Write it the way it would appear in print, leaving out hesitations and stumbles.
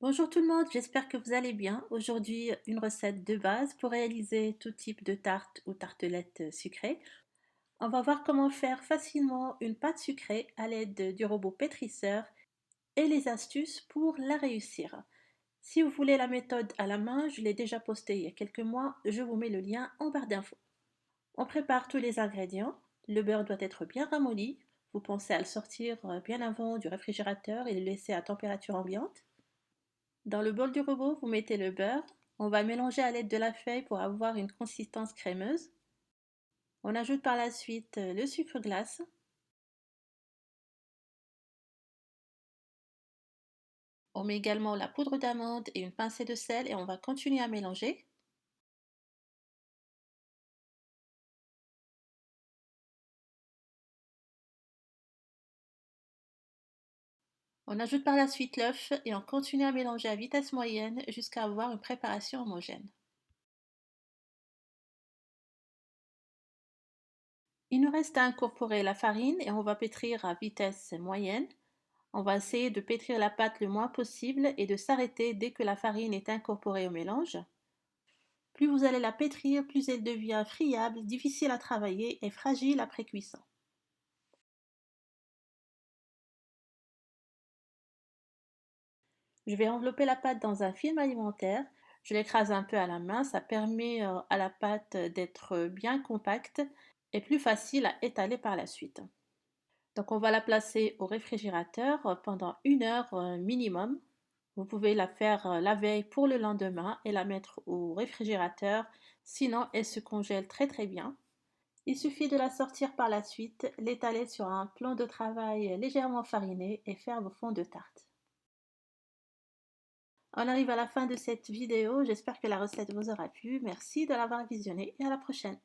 Bonjour tout le monde, j'espère que vous allez bien. Aujourd'hui, une recette de base pour réaliser tout type de tarte ou tartelette sucrée. On va voir comment faire facilement une pâte sucrée à l'aide du robot pétrisseur et les astuces pour la réussir. Si vous voulez la méthode à la main, je l'ai déjà postée il y a quelques mois, je vous mets le lien en barre d'infos. On prépare tous les ingrédients. Le beurre doit être bien ramolli. Vous pensez à le sortir bien avant du réfrigérateur et le laisser à température ambiante. Dans le bol du robot, vous mettez le beurre. On va mélanger à l'aide de la feuille pour avoir une consistance crémeuse. On ajoute par la suite le sucre glace. On met également la poudre d'amande et une pincée de sel et on va continuer à mélanger. On ajoute par la suite l'œuf et on continue à mélanger à vitesse moyenne jusqu'à avoir une préparation homogène. Il nous reste à incorporer la farine et on va pétrir à vitesse moyenne. On va essayer de pétrir la pâte le moins possible et de s'arrêter dès que la farine est incorporée au mélange. Plus vous allez la pétrir, plus elle devient friable, difficile à travailler et fragile après cuisson. Je vais envelopper la pâte dans un film alimentaire. Je l'écrase un peu à la main, ça permet à la pâte d'être bien compacte et plus facile à étaler par la suite. Donc on va la placer au réfrigérateur pendant 1 heure minimum. Vous pouvez la faire la veille pour le lendemain et la mettre au réfrigérateur, sinon elle se congèle très très bien. Il suffit de la sortir par la suite, l'étaler sur un plan de travail légèrement fariné et faire vos fonds de tarte. On arrive à la fin de cette vidéo, j'espère que la recette vous aura plu. Merci de l'avoir visionnée et à la prochaine.